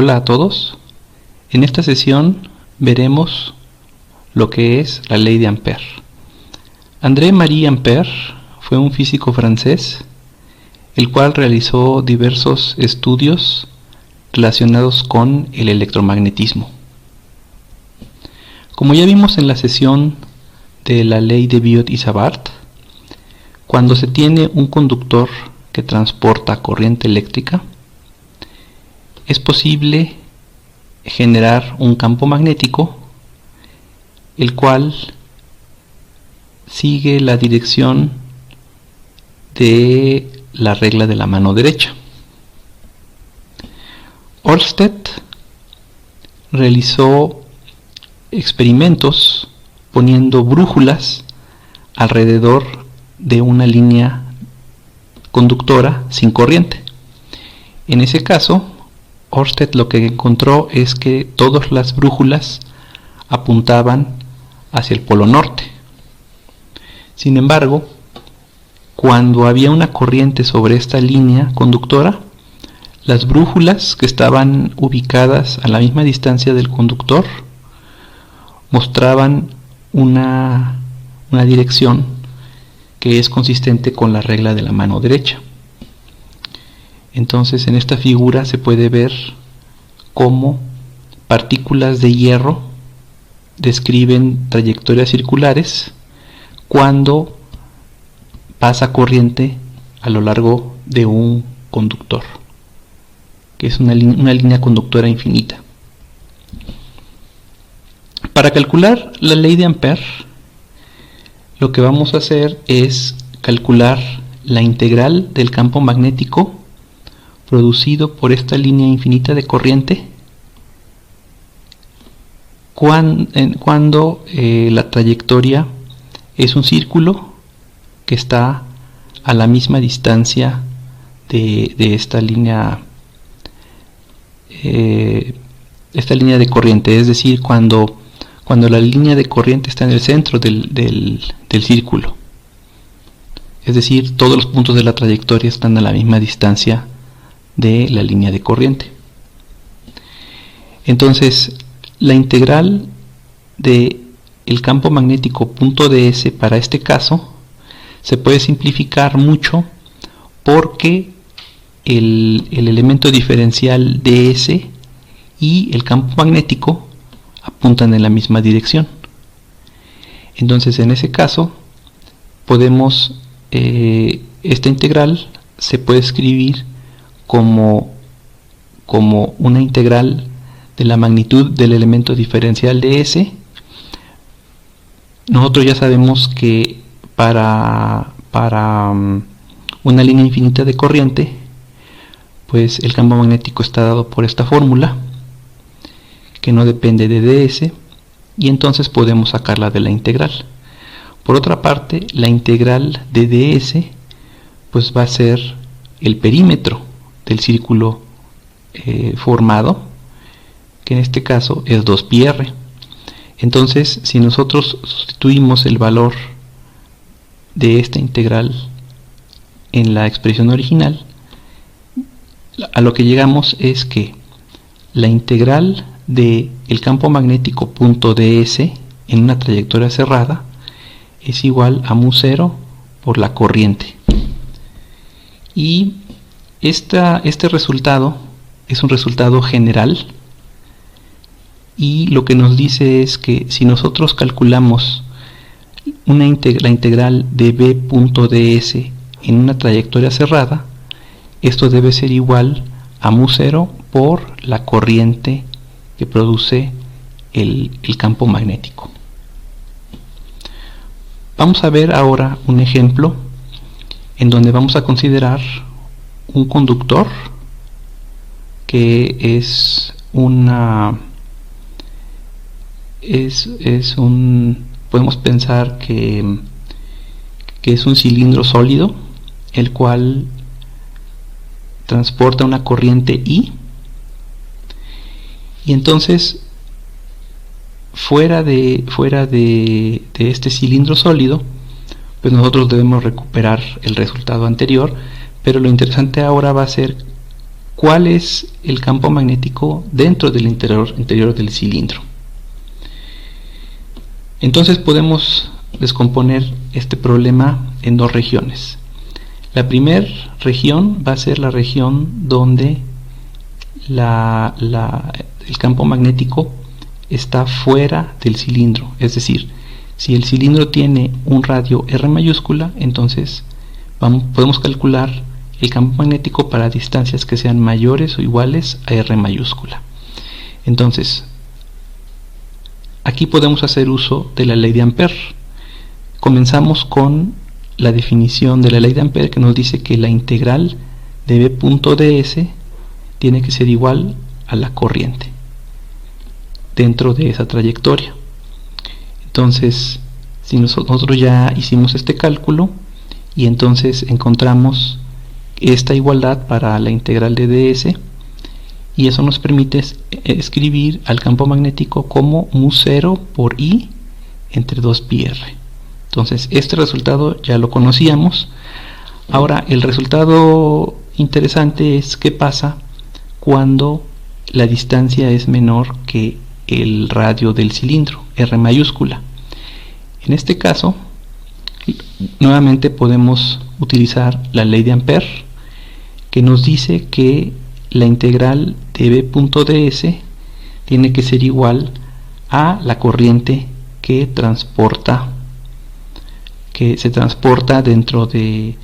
Hola a todos. En esta sesión veremos lo que es la ley de Ampère. André-Marie Ampère fue un físico francés, el cual realizó diversos estudios relacionados con el electromagnetismo. Como ya vimos en la sesión de la ley de Biot y Savart, cuando se tiene un conductor que transporta corriente eléctrica, es posible generar un campo magnético el cual sigue la dirección de la regla de la mano derecha. Ørsted realizó experimentos poniendo brújulas alrededor de una línea conductora sin corriente. En ese caso, Ørsted lo que encontró es que todas las brújulas apuntaban hacia el polo norte. Sin embargo, cuando había una corriente sobre esta línea conductora, las brújulas que estaban ubicadas a la misma distancia del conductor mostraban una dirección que es consistente con la regla de la mano derecha. Entonces, en esta figura se puede ver cómo partículas de hierro describen trayectorias circulares cuando pasa corriente a lo largo de un conductor, que es una línea conductora infinita. Para calcular la ley de Ampère, lo que vamos a hacer es calcular la integral del campo magnético producido por esta línea infinita de corriente cuando la trayectoria es un círculo que está a la misma distancia de esta línea de corriente, es decir, cuando la línea de corriente está en el centro del círculo, es decir, todos los puntos de la trayectoria están a la misma distancia de la línea de corriente. Entonces, la integral de el campo magnético punto ds para este caso se puede simplificar mucho porque el elemento diferencial ds y el campo magnético apuntan en la misma dirección. Entonces, en ese caso podemos esta integral se puede escribir como una integral de la magnitud del elemento diferencial de S. Nosotros ya sabemos que para una línea infinita de corriente, pues el campo magnético está dado por esta fórmula que no depende de ds, y entonces podemos sacarla de la integral. Por otra parte, la integral de ds pues va a ser el perímetro del círculo formado, que en este caso es 2πr. Entonces, si nosotros sustituimos el valor de esta integral en la expresión original, a lo que llegamos es que la integral de el campo magnético punto ds en una trayectoria cerrada es igual a μ0 por la corriente. Y este resultado es un resultado general, y lo que nos dice es que si nosotros calculamos la integral de b.ds en una trayectoria cerrada, esto debe ser igual a μ0 por la corriente que produce el campo magnético. Vamos a ver ahora un ejemplo en donde vamos a considerar un conductor que es podemos pensar que es un cilindro sólido, el cual transporta una corriente I, y entonces fuera de este cilindro sólido, pues nosotros debemos recuperar el resultado anterior, pero lo interesante ahora va a ser cuál es el campo magnético dentro del interior del cilindro. Entonces podemos descomponer este problema en dos regiones. La primera región va a ser la región donde el campo magnético está fuera del cilindro, es decir, si el cilindro tiene un radio R mayúscula, entonces podemos calcular el campo magnético para distancias que sean mayores o iguales a R mayúscula. Entonces, aquí podemos hacer uso de la ley de Ampère. Comenzamos con la definición de la ley de Ampère, que nos dice que la integral de B punto ds tiene que ser igual a la corriente dentro de esa trayectoria. Entonces, si nosotros ya hicimos este cálculo y entonces encontramos esta igualdad para la integral de ds, y eso nos permite escribir al campo magnético como mu0 por I entre 2πr. Entonces este resultado ya lo conocíamos. Ahora el resultado interesante es qué pasa cuando la distancia es menor que el radio del cilindro, R mayúscula. En este caso, nuevamente podemos utilizar la ley de Ampère, que nos dice que la integral de B punto ds tiene que ser igual a la corriente que se transporta dentro de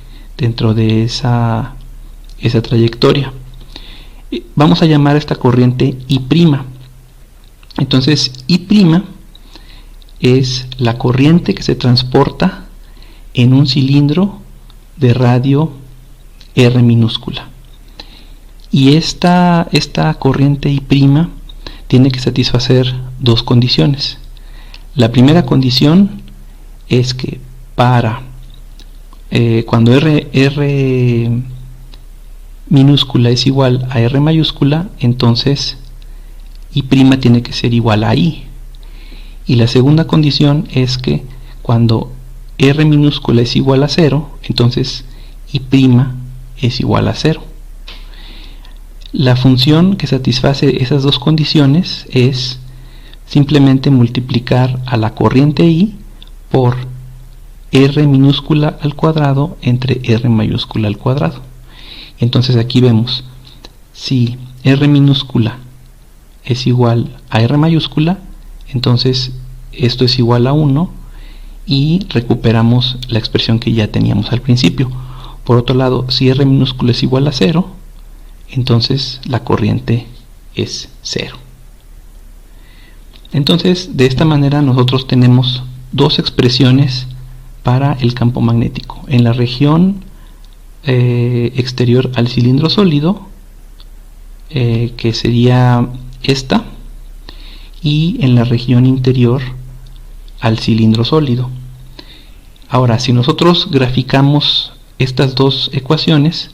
esa trayectoria. Vamos a llamar a esta corriente I'. Entonces I' es la corriente que se transporta en un cilindro de radio R minúscula, y esta corriente I' tiene que satisfacer dos condiciones. La primera condición es que cuando R minúscula es igual a R mayúscula, entonces I' tiene que ser igual a I. Y la segunda condición es que cuando R minúscula es igual a 0, entonces I' es igual a 0. La función que satisface esas dos condiciones es simplemente multiplicar a la corriente I por R minúscula al cuadrado entre R mayúscula al cuadrado. Entonces aquí vemos, si R minúscula es igual a R mayúscula, entonces esto es igual a 1 y recuperamos la expresión que ya teníamos al principio. Por otro lado, si R minúscula es igual a 0, entonces la corriente es 0. Entonces, de esta manera nosotros tenemos dos expresiones para el campo magnético. En la región exterior al cilindro sólido, que sería esta, y en la región interior al cilindro sólido. Ahora, si nosotros graficamos estas dos ecuaciones,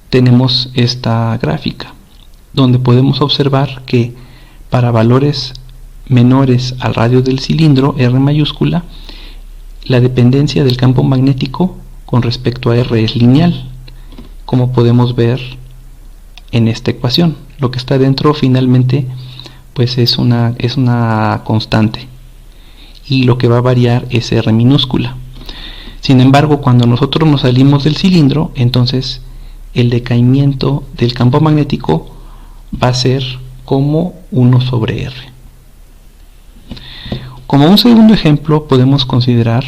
tenemos esta gráfica donde podemos observar que para valores menores al radio del cilindro, R mayúscula, la dependencia del campo magnético con respecto a R es lineal, como podemos ver en esta ecuación. Lo que está dentro finalmente pues es una constante, y lo que va a variar es R minúscula. Sin embargo, cuando nosotros nos salimos del cilindro, entonces el decaimiento del campo magnético va a ser como 1 sobre R. Como un segundo ejemplo, podemos considerar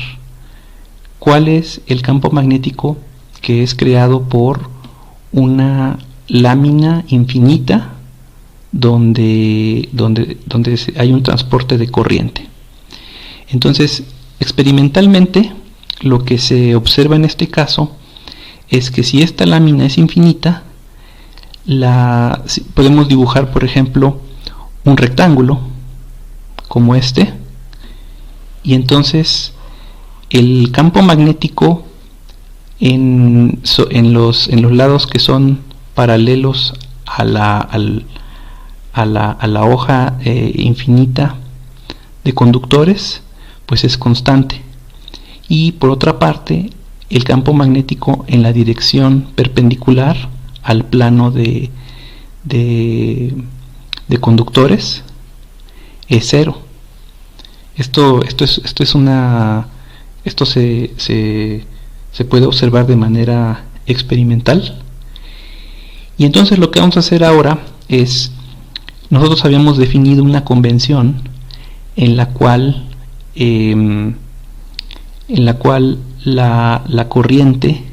cuál es el campo magnético que es creado por una lámina infinita donde hay un transporte de corriente. Entonces, experimentalmente, lo que se observa en este caso es que si esta lámina es infinita, podemos dibujar, por ejemplo, un rectángulo como este, y entonces el campo magnético en los lados que son paralelos a la hoja infinita de conductores, pues es constante. Y por otra parte, el campo magnético en la dirección perpendicular al plano de de conductores es 0. Esto se puede observar de manera experimental. Y entonces lo que vamos a hacer ahora es, nosotros habíamos definido una convención en la cual la corriente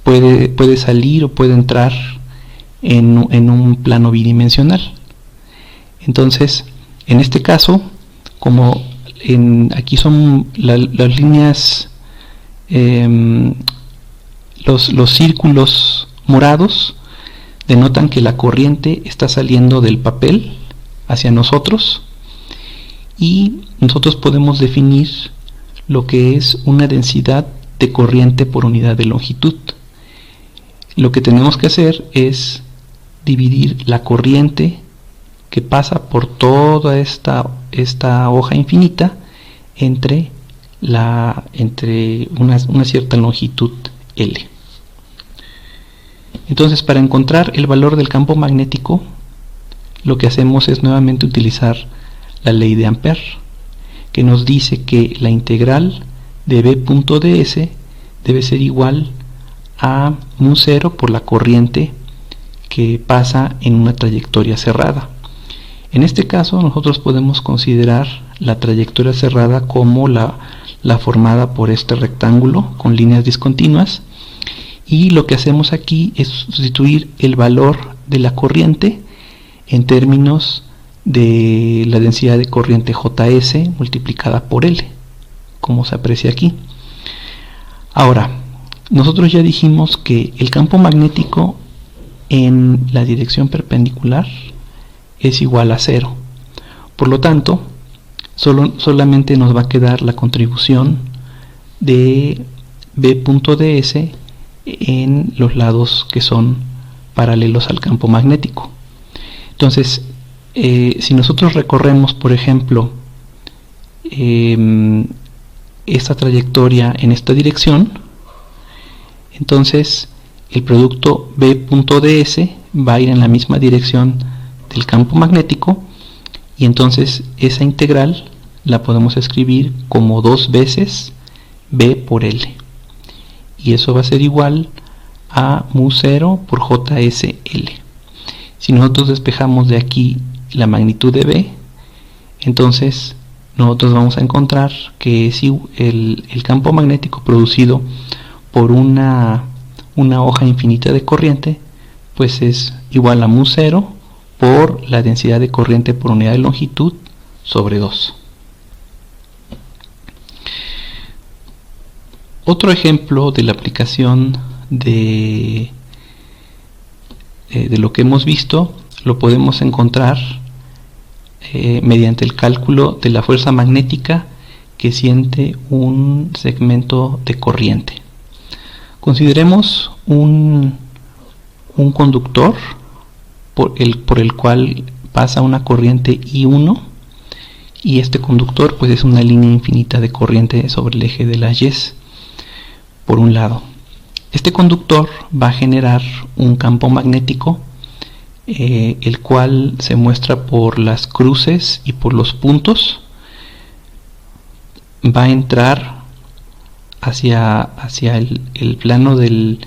puede salir o puede entrar en un plano bidimensional. Entonces, en este caso, como aquí son las líneas, los círculos morados denotan que la corriente está saliendo del papel hacia nosotros, y nosotros podemos definir lo que es una densidad de corriente por unidad de longitud. Lo que tenemos que hacer es dividir la corriente que pasa por toda esta hoja infinita entre una cierta longitud L. Entonces, para encontrar el valor del campo magnético, lo que hacemos es nuevamente utilizar la ley de Ampère, que nos dice que la integral de B.ds debe ser igual a μ0 por la corriente que pasa en una trayectoria cerrada. En este caso, nosotros podemos considerar la trayectoria cerrada como la formada por este rectángulo con líneas discontinuas, y lo que hacemos aquí es sustituir el valor de la corriente en términos de la densidad de corriente Js multiplicada por L, como se aprecia aquí. Ahora, nosotros ya dijimos que el campo magnético en la dirección perpendicular es igual a 0. Por lo tanto, solamente nos va a quedar la contribución de B.ds en los lados que son paralelos al campo magnético. Entonces, si nosotros recorremos, por ejemplo, esta trayectoria en esta dirección, entonces el producto B.ds va a ir en la misma dirección del campo magnético, y entonces esa integral la podemos escribir como 2 veces B por L, y eso va a ser igual a μ0 por JSL. Si nosotros despejamos de aquí la magnitud de B, entonces nosotros vamos a encontrar que el campo magnético producido por una hoja infinita de corriente pues es igual a μ0 por la densidad de corriente por unidad de longitud sobre 2. Otro ejemplo de la aplicación de lo que hemos visto lo podemos encontrar mediante el cálculo de la fuerza magnética que siente un segmento de corriente. Consideremos un conductor por el cual pasa una corriente I1, y este conductor pues es una línea infinita de corriente sobre el eje de las Y por un lado. Este conductor va a generar un campo magnético, el cual se muestra por las cruces y por los puntos. Va a entrar hacia el plano del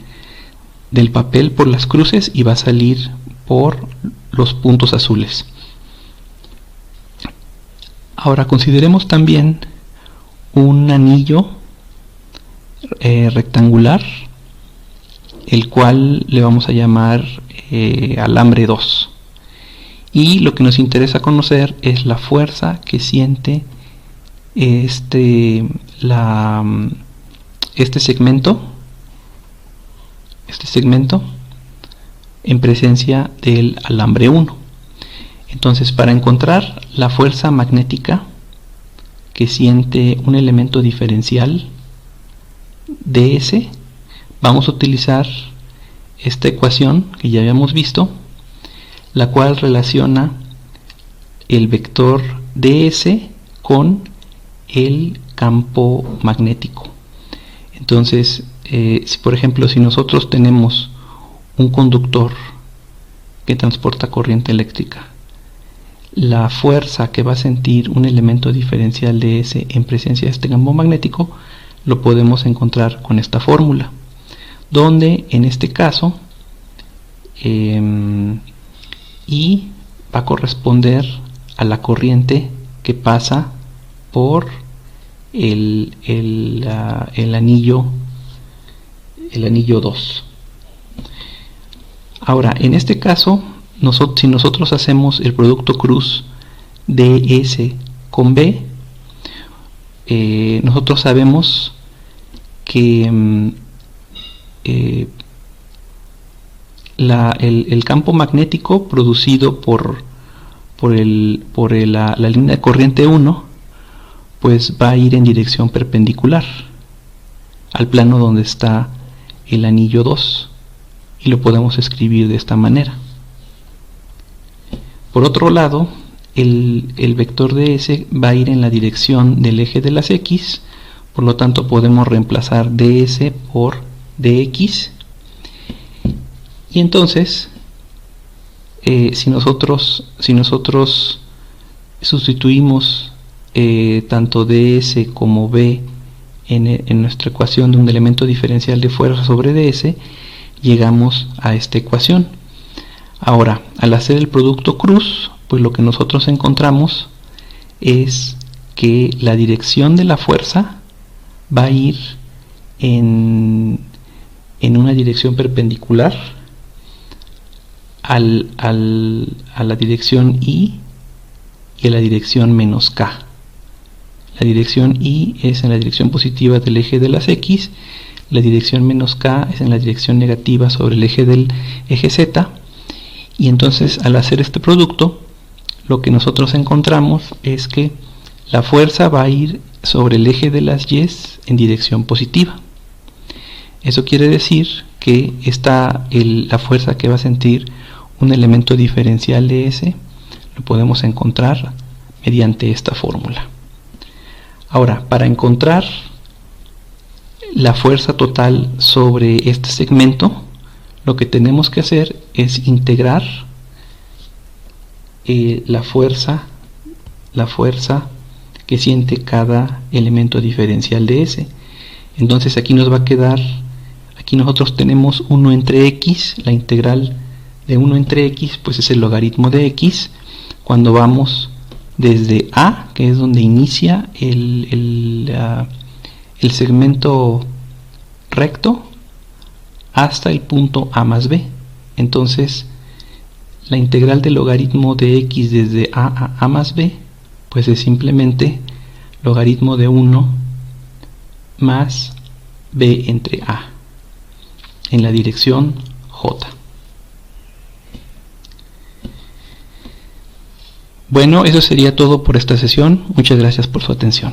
papel por las cruces y va a salir por los puntos azules. Ahora consideremos también un anillo rectangular, el cual le vamos a llamar alambre 2, y lo que nos interesa conocer es la fuerza que siente este segmento en presencia del alambre 1. Entonces, para encontrar la fuerza magnética que siente un elemento diferencial ds, vamos a utilizar esta ecuación que ya habíamos visto, la cual relaciona el vector ds con el campo magnético. Entonces, si por ejemplo, si nosotros tenemos un conductor que transporta corriente eléctrica. La fuerza que va a sentir un elemento diferencial de S en presencia de este campo magnético lo podemos encontrar con esta fórmula, donde en este caso I va a corresponder a la corriente que pasa por el anillo 2. Ahora, en este caso, si nosotros hacemos el producto cruz de S con B, nosotros sabemos que el campo magnético producido por la línea de corriente 1 pues va a ir en dirección perpendicular al plano donde está el anillo 2, y lo podemos escribir de esta manera. Por otro lado, el vector de S va a ir en la dirección del eje de las X, por lo tanto podemos reemplazar ds por dx, y entonces si nosotros sustituimos tanto ds como b en nuestra ecuación de un elemento diferencial de fuerza sobre ds, llegamos a esta ecuación. Ahora, al hacer el producto cruz, pues lo que nosotros encontramos es que la dirección de la fuerza va a ir en una dirección perpendicular a la dirección I y a la dirección menos K. La dirección I es en la dirección positiva del eje de las X, la dirección menos K es en la dirección negativa sobre el eje del eje Z, y entonces al hacer este producto lo que nosotros encontramos es que la fuerza va a ir sobre el eje de las Y en dirección positiva. Eso quiere decir que la fuerza que va a sentir un elemento diferencial de S lo podemos encontrar mediante esta fórmula. Ahora, para encontrar la fuerza total sobre este segmento, lo que tenemos que hacer es integrar la fuerza que siente cada elemento diferencial de S. Entonces aquí nos va a quedar, aquí nosotros tenemos 1 entre x, la integral de 1 entre x pues es el logaritmo de x cuando vamos desde A, que es donde inicia el segmento recto, hasta el punto A más B. Entonces la integral del logaritmo de x desde A a A más B pues es simplemente logaritmo de 1 más B entre A en la dirección J. Bueno, eso sería todo por esta sesión. Muchas gracias por su atención.